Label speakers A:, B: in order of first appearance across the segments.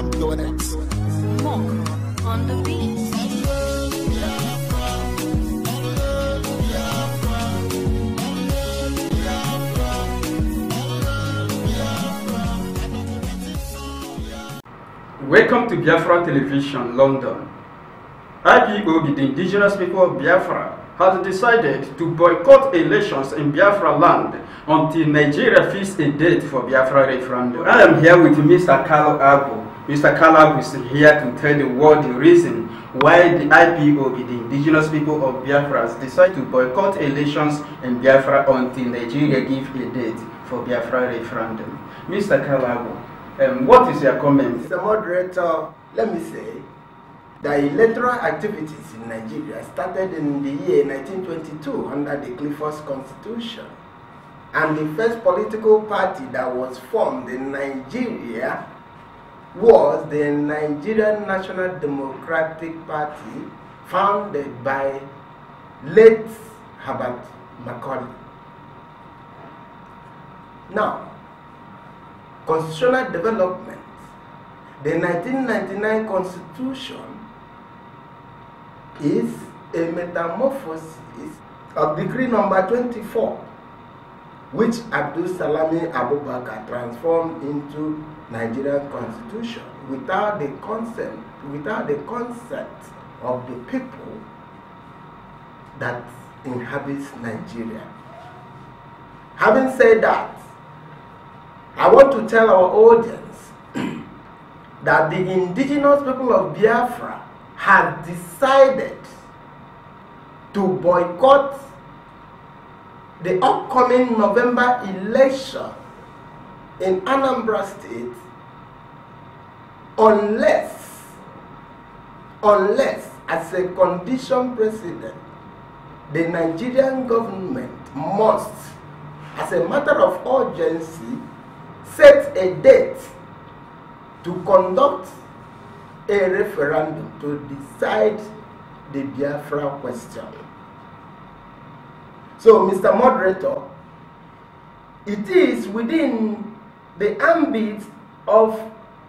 A: I'm doing it.
B: Moko on the beat.
C: Welcome to Biafra Television, London. IPOB, the indigenous people of Biafra, has decided to boycott elections in Biafra land until Nigeria fixes a date for Biafra referendum. I am here with Mr. Carlo Agbo. Mr. Carlo Agbo is here to tell the world the reason why the IPOB, the indigenous people of Biafra, has decided to boycott elections in Biafra until Nigeria gives a date for Biafra referendum. Mr. Carlo Agbo, what is your comment?
D: Mr. Moderator, let me say the electoral activities in Nigeria started in the year 1922 under the Clifford's Constitution. And the first political party that was formed in Nigeria was the Nigerian National Democratic Party, founded by late Herbert Macaulay. Now, constitutional development. The 1999 Constitution is a metamorphosis of Decree number 24, which Abdul Salami Abubakar transformed into Nigerian Constitution without the consent of the people that inhabits Nigeria. Having said that, I want to tell our audience that the indigenous people of Biafra have decided to boycott the upcoming November election in Anambra State unless as a condition precedent, the Nigerian government must, as a matter of urgency, set a date to conduct a referendum to decide the Biafra question. So, Mr. Moderator, it is within the ambit of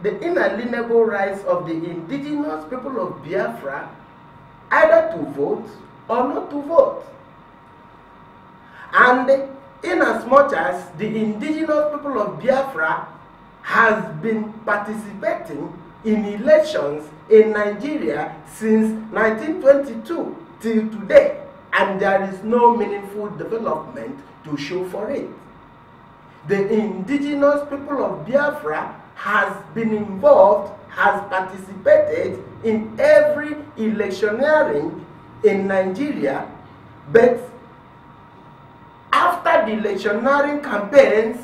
D: the inalienable rights of the indigenous people of Biafra either to vote or not to vote. And inasmuch as the indigenous people of Biafra has been participating in elections in Nigeria since 1922 till today, and there is no meaningful development to show for it. The indigenous people of Biafra has been involved, has participated in every electioneering in Nigeria, but after the electioneering campaigns,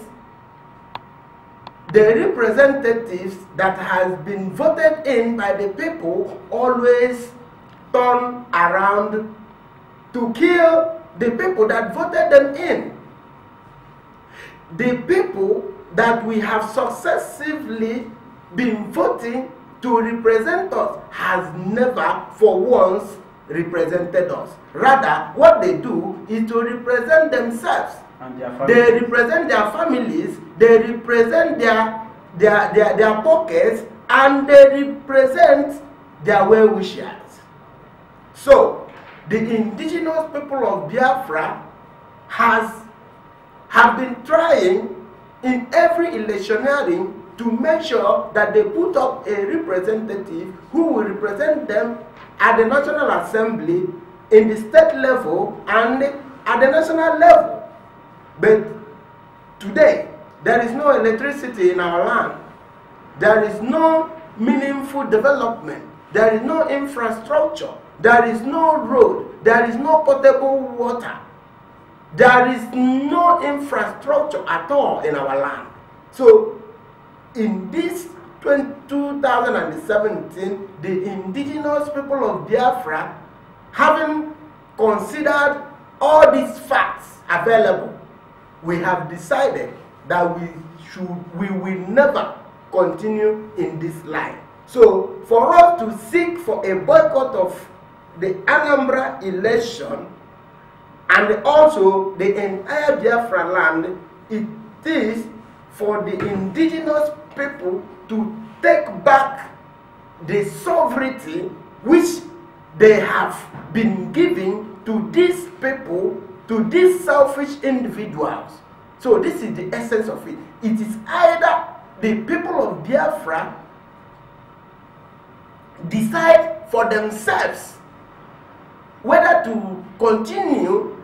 D: the representatives that has been voted in by the people always turn around to kill the people that voted them in. The people that we have successively been voting to represent us has never for once represented us. Rather, what they do is to represent themselves.
C: And their families.
D: They represent their families, they represent their pockets, and they represent their well-wishers. So, the indigenous people of Biafra have been trying in every electioneering to make sure that they put up a representative who will represent them at the National Assembly, in the state level, and at the national level. But today, there is no electricity in our land. There is no meaningful development. There is no infrastructure. There is no road. There is no potable water. There is no infrastructure at all in our land. So, in this 2017, the indigenous people of Biafra, having considered all these facts available, we have decided that we will never continue in this line. So, for us to seek for a boycott of the Anambra election and also the entire Biafra land, it is for the indigenous people to take back the sovereignty which they have been giving to these people, to these selfish individuals. So this is the essence of it. It is either the people of Biafra decide for themselves whether to continue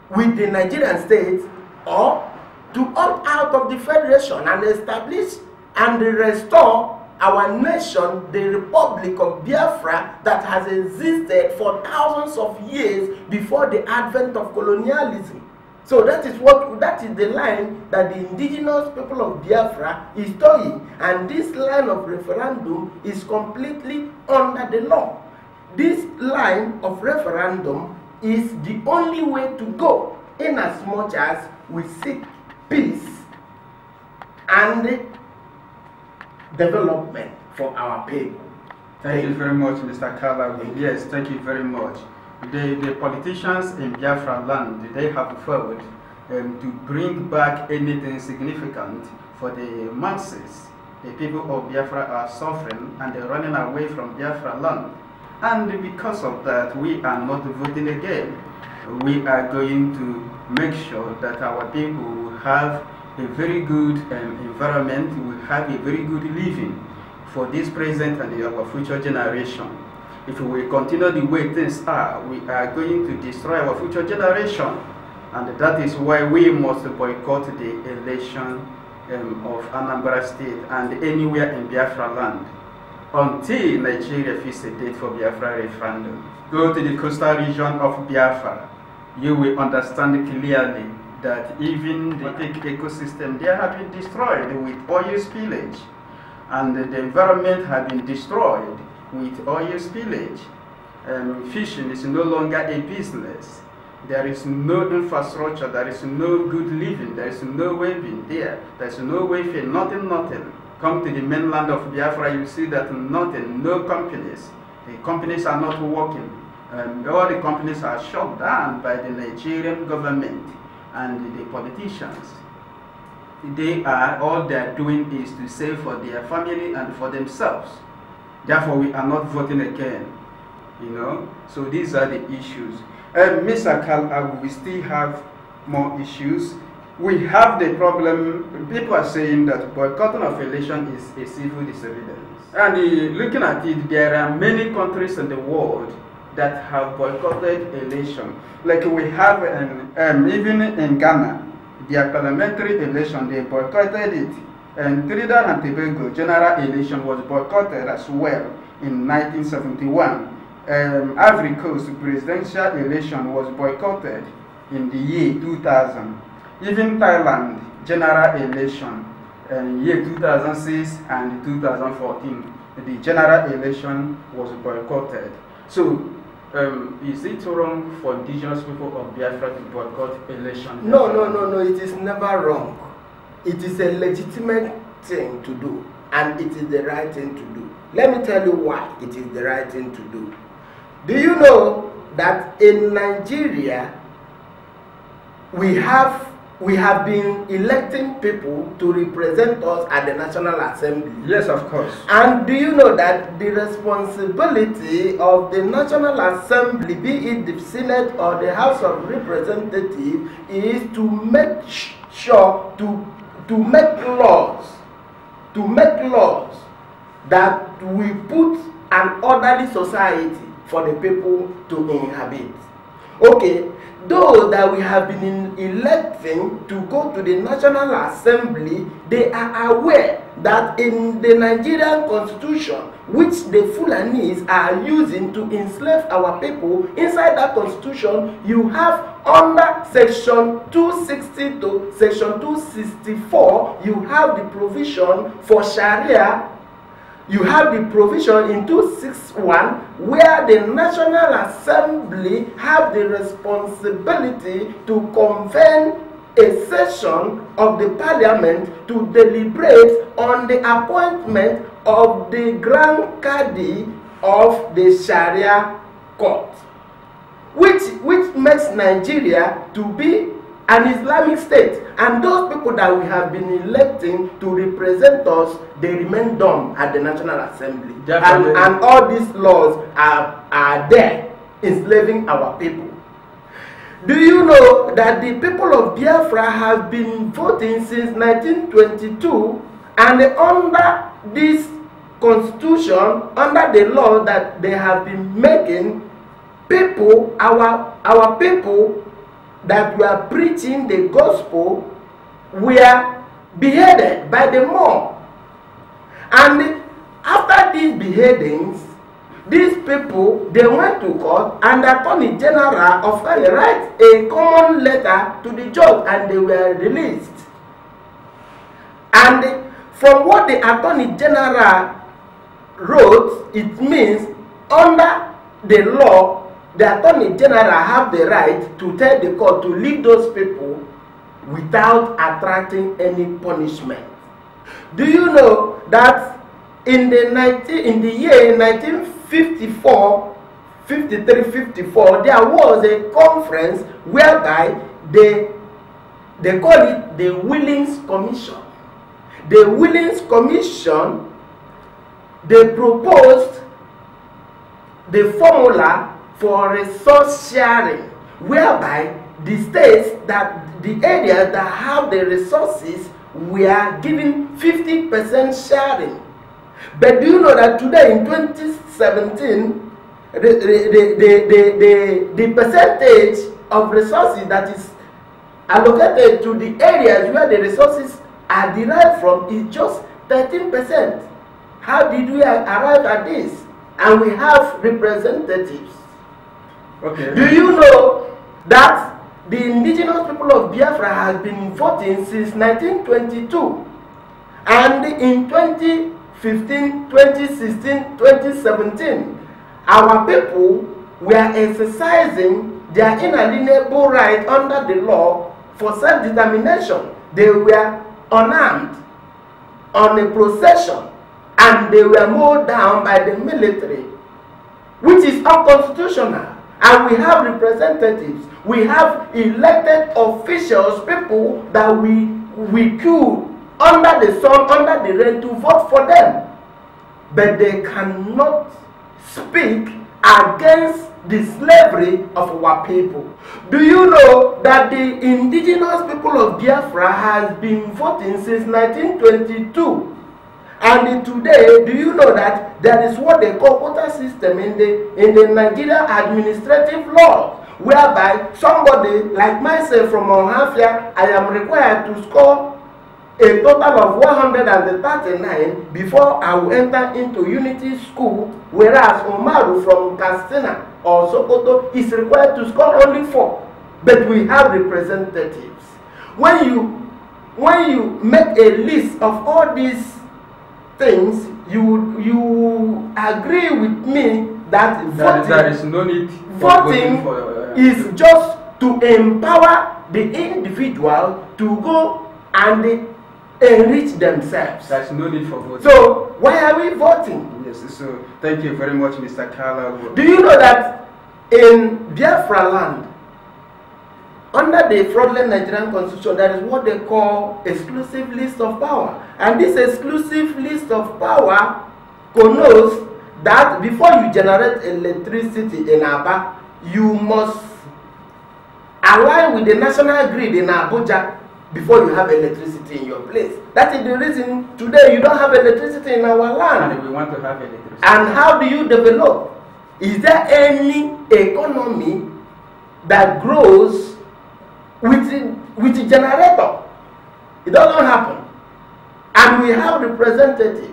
D: with the Nigerian state or to opt out of the federation and establish and restore our nation, the Republic of Biafra, that has existed for thousands of years before the advent of colonialism. So that is the line that the indigenous people of Biafra is towing, and this line of referendum is completely under the law. This line of referendum is the only way to go, in as much as we seek peace and development for our people.
C: Thank you very much, Mr. Kalawi. Yes, thank you very much. The politicians in Biafra land, they have failed to bring back anything significant for the masses. The people of Biafra are suffering and they're running away from Biafra land. And because of that, we are not voting again. We are going to make sure that our people will have a very good environment, will have a very good living for this present and our future generation. If we continue the way things are, we are going to destroy our future generation. And that is why we must boycott the election of Anambra State and anywhere in Biafra land until Nigeria fixes a date for Biafra referendum. Go to the coastal region of Biafra. You will understand clearly that even the ecosystem there have been destroyed with oil spillage, and the environment has been destroyed with oil spillage. Fishing is no longer a business. There is no infrastructure, there is no good living, there is no weaving there, there is no welfare, nothing. Come to the mainland of Biafra, you see that nothing, no companies. The companies are not working. All the companies are shut down by the Nigerian government and the politicians. All they are doing is to save for their family and for themselves. Therefore, we are not voting again. You know, so these are the issues. Mr. Akal, we still have more issues. We have the problem, people are saying that boycotting of election is a civil disobedience. And looking at it, there are many countries in the world that have boycotted election. Like we have, even in Ghana, their parliamentary election, they boycotted it. And Trinidad and Tobago general election was boycotted as well in 1971. Ivory Coast presidential election was boycotted in the year 2000. Even Thailand general election in year 2006 and 2014, the general election was boycotted. So, is it wrong for indigenous people of Biafra to boycott election?
D: No, it is never wrong. It is a legitimate thing to do, and it is the right thing to do. Let me tell you why it is the right thing to do. Do you know that in Nigeria, we have been electing people to represent us at the National Assembly?
C: Yes, of course.
D: And do you know that the responsibility of the National Assembly, be it the Senate or the House of Representatives, is to make sure to make laws that we put an orderly society for the people to inhabit. Okay, those that we have been electing to go to the National Assembly, they are aware that in the Nigerian Constitution, which the Fulanis are using to enslave our people, inside that Constitution, you have under Section 260 to Section 264, you have the provision for Sharia. You have the provision in 261 where the National Assembly have the responsibility to convene a session of the Parliament to deliberate on the appointment of the Grand Cadi of the Sharia court, which makes Nigeria to be an Islamic state, and those people that we have been electing to represent us, they remain dumb at the National Assembly. And all these laws are there enslaving our people. Do you know that the people of Biafra have been voting since 1922, and under this constitution, under the law that they have been making, people, our people that were preaching the gospel were beheaded by the mob. And after these beheadings, these people, they went to court, and the Attorney General of Ghana write a common letter to the judge, and they were released. And from what the Attorney General wrote, it means under the law, the Attorney General have the right to tell the court to leave those people without attracting any punishment. Do you know that in the year 1954, 53, 54, there was a conference whereby they call it the Willings Commission. The Willings Commission, they proposed the formula for resource sharing, whereby the states the areas that have the resources were given 50% sharing. But do you know that today in 2017, the percentage of resources that is allocated to the areas where the resources are derived from is just 13%. How did we arrive at this? And we have representatives.
C: Okay. Do
D: you know that the indigenous people of Biafra has been voting since 1922, and in 2015, 2016, 2017, our people were exercising their inalienable right under the law for self-determination. They were unarmed on a procession, and they were mowed down by the military, which is unconstitutional. And we have representatives, we have elected officials, people that we could, under the sun, under the rain, to vote for them. But they cannot speak against the slavery of our people. Do you know that the indigenous people of Biafra has been voting since 1922? And today, do you know that there is what they call quota system in the Nigeria administrative law, whereby somebody like myself from Ohafia, I am required to score a total of 139 before I will enter into Unity School, whereas Omaru from Katsina or Sokoto is required to score only 4. But we have representatives. When you make a list of all these things, you agree with me that
C: there is no need
D: voting is just to empower the individual to go and enrich themselves.
C: There is no need for voting.
D: So why are we voting?
C: Yes, so thank you very much, Mr. Kala.
D: Do you know that in Biafra land, under the fraudulent Nigerian constitution, there is what they call exclusive list of power. And this exclusive list of power connotes that before you generate electricity in Aba, you must align with the national grid in Abuja before you have electricity in your place. That is the reason today you don't have electricity in our land.
C: And we want to have electricity.
D: And how do you develop? Is there any economy that grows with the generator? It doesn't happen. And we have representatives.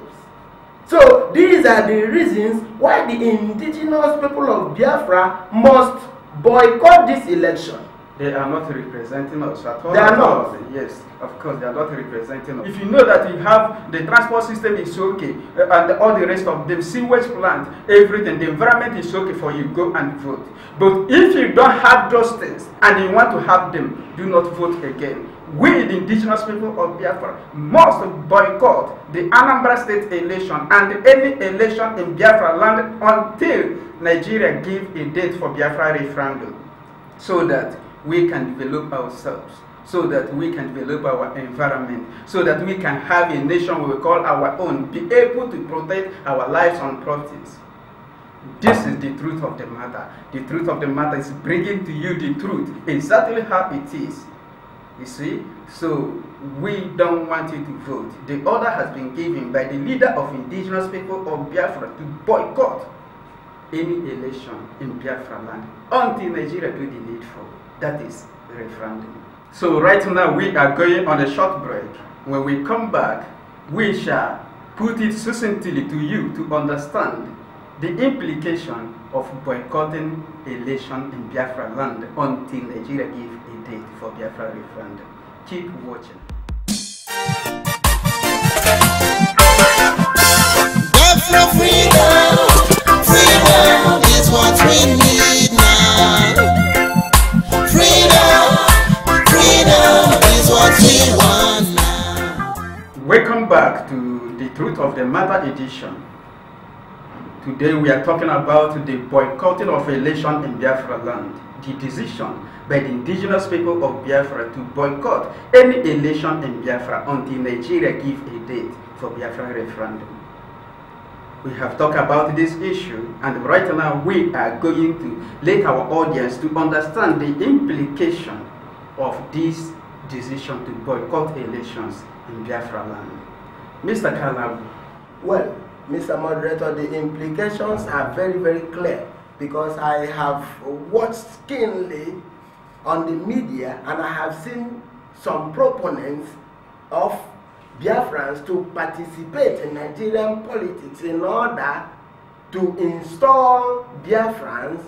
D: So these are the reasons why the indigenous people of Biafra must boycott this election.
C: They are not representing us at all.
D: They are not.
C: Yes, of course, they are not representing us. If you know that you have the transport system is okay, and all the rest of them, sewage plant, everything, the environment is okay for you, go and vote. But if you don't have those things and you want to have them, do not vote again. We, the indigenous people of Biafra, must boycott the Anambra State election and any election in Biafra land until Nigeria give a date for Biafra referendum, so that we can develop ourselves, so that we can develop our environment, so that we can have a nation we call our own, be able to protect our lives and properties. This is the truth of the matter. The truth of the matter is bringing to you the truth, exactly how it is. You see? So, we don't want you to vote. The order has been given by the leader of indigenous people of Biafra to boycott any election in Biafra land until Nigeria do the needful. That is referendum. So right now we are going on a short break. When we come back, we shall put it succinctly to you to understand the implication of boycotting election in Biafra land until Nigeria give a date for Biafra referendum. Keep watching.
A: Biafra freedom, freedom is what we need now. Freedom, freedom is what we want now.
C: Welcome back to the Truth of the Matter edition. Today we are talking about the boycotting of election in Biafra land. The decision by the indigenous people of Biafra to boycott any election in Biafra until Nigeria give a date for Biafra referendum. We have talked about this issue, and right now we are going to let our audience to understand the implication of this decision to boycott elections in Biafra land. Mr. Kalabu.
D: Well, Mr. Moderator, the implications are very, very clear, because I have watched keenly on the media and I have seen some proponents of Biafrans to participate in Nigerian politics in order to install Biafrans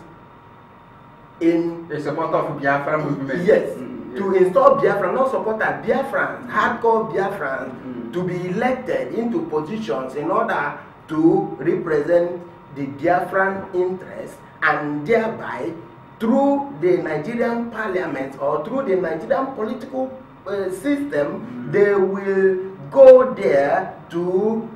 D: in
C: a supporter of Biafra movement.
D: Yes, to install Biafra, not supporter, Biafrans, hardcore Biafrans, to be elected into positions in order to represent the Biafran interest, and thereby through the Nigerian parliament or through the Nigerian political system, they will go there to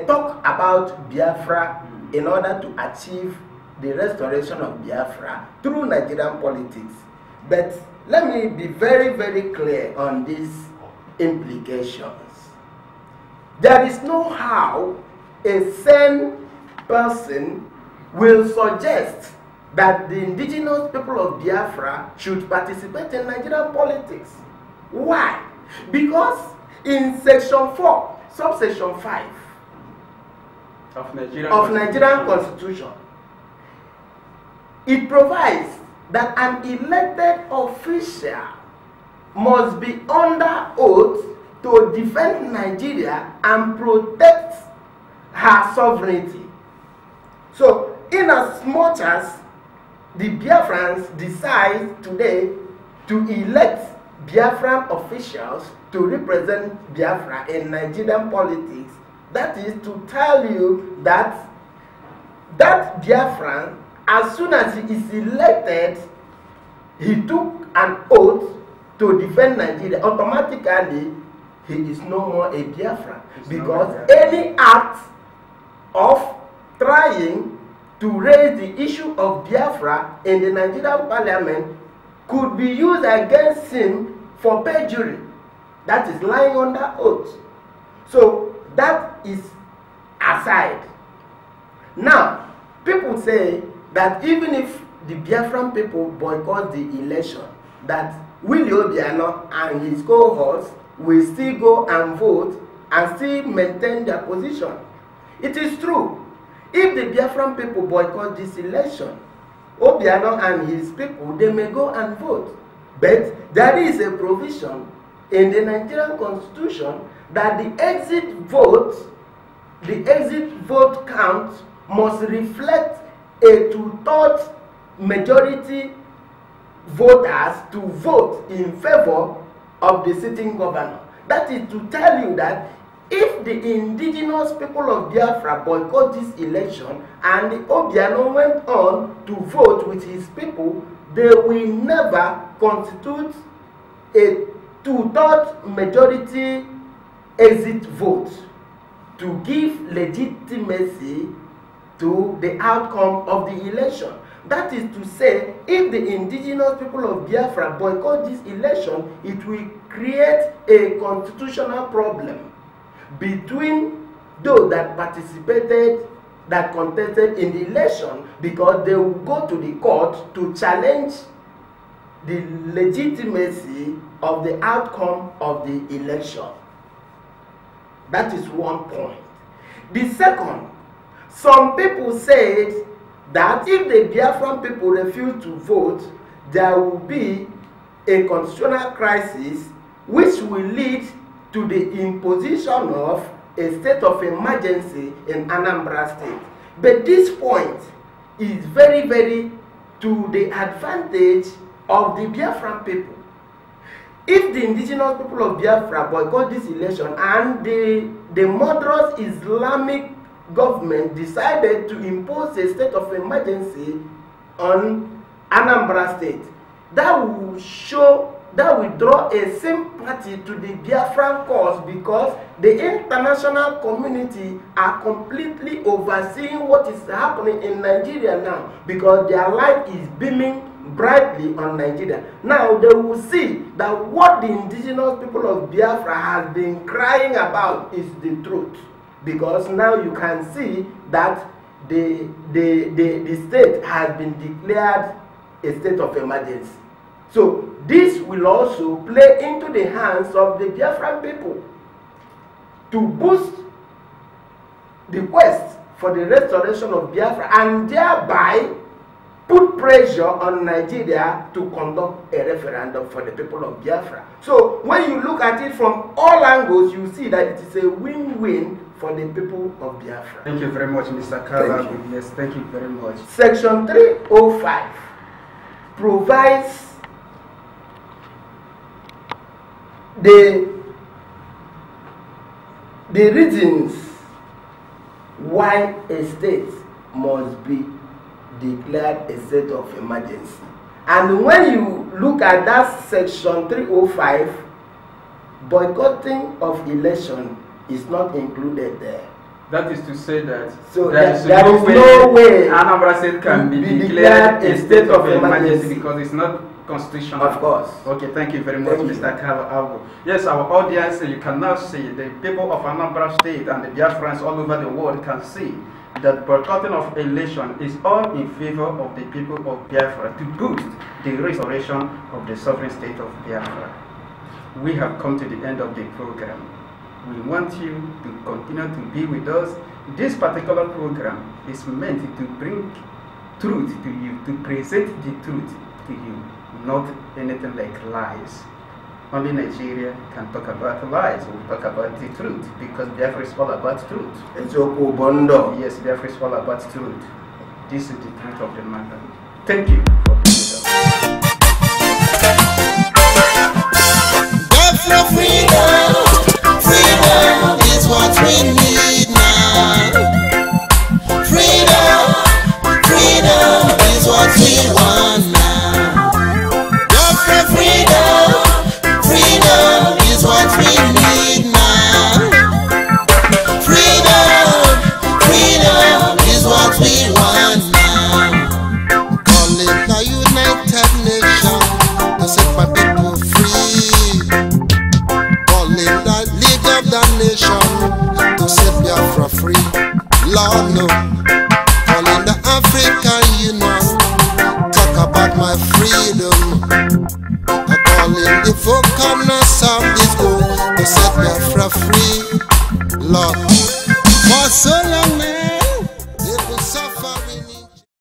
D: talk about Biafra in order to achieve the restoration of Biafra through Nigerian politics. But let me be very, very clear on these implications. There is no how a sane person will suggest that the indigenous people of Biafra should participate in Nigerian politics. Why? Because in Section 4, subsection 5 of Nigerian Constitution, it provides that an elected official must be under oath to defend Nigeria and protect her sovereignty. So, in as much as the Biafrans decide today to elect Biafran officials to represent Biafra in Nigerian politics, that is to tell you that that Biafran, as soon as he is elected, he took an oath to defend Nigeria. Automatically, he is no more a Biafran, because any act of trying to raise the issue of Biafra in the Nigerian parliament could be used against him for perjury. That is lying under oath. So that is aside. Now, people say that even if the Biafran people boycott the election, that Willie Obiano and his cohorts will still go and vote and still maintain their position. It is true. If the Biafran people boycott this election, Obiano and his people, they may go and vote. But there is a provision in the Nigerian Constitution that the exit vote count must reflect a two-thirds majority voters to vote in favor of the sitting governor. That is to tell you that if the indigenous people of Biafra boycott this election and the Obiano went on to vote with his people, they will never constitute a two-thirds majority exit vote to give legitimacy to the outcome of the election. That is to say, if the indigenous people of Biafra boycott this election, it will create a constitutional problem between those that participated, that contested in the election, because they will go to the court to challenge the legitimacy of the outcome of the election. That is one point. The second, some people said that if the Biafran people refuse to vote, there will be a constitutional crisis which will lead to the imposition of a state of emergency in Anambra State. But this point is very, very to the advantage of the Biafran people. If the indigenous people of Biafra boycott this election and the murderous Islamic government decided to impose a state of emergency on Anambra State, that will show, that will draw a sympathy to the Biafran cause, because the international community are completely overseeing what is happening in Nigeria now, because their light is beaming brightly on Nigeria. Now they will see that what the indigenous people of Biafra has been crying about is the truth, because now you can see that the state has been declared a state of emergency. So this will also play into the hands of the Biafran people to boost the quest for the restoration of Biafra, and thereby put pressure on Nigeria to conduct a referendum for the people of Biafra. So when you look at it from all angles, you see that it is a win-win for the people of Biafra.
C: Thank you very much, Mr. Kalabu. Yes, thank you very much.
D: Section 305 provides the reasons why a state must be declared a state of emergency. And when you look at that section 305, boycotting of election is not included there.
C: That is to say that
D: so there is no way
C: Anambra State can be declared a state of emergency because it's not constitutional.
D: Of course.
C: Okay, thank you very much, Mr. Kalabu. Yes, our audience, you can now see, the people of Anambra State and the Biafrans all over the world can see that boycotting of election is all in favor of the people of Biafra to boost the restoration of the sovereign state of Biafra. We have come to the end of the program. We want you to continue to be with us. This particular program is meant to bring truth to you, to present the truth to you, not anything like lies. Only Nigeria can talk about lies. We talk about the truth, because Biafra is all about truth. Yes, Biafra is all about truth. This is the truth of the matter. Thank you for being with us.
A: Biafra freedom, freedom is what we need now. Freedom, freedom is what we want now. Biafra freedom, freedom is what we need now. Freedom, freedom is what we want now. Calling the United Nations to set my people free. Calling the League of the Nations to set Biafra free. Lord no. Calling the African Union, talk about my freedom. Calling the four corners of this world to set Biafra free. Lord, for so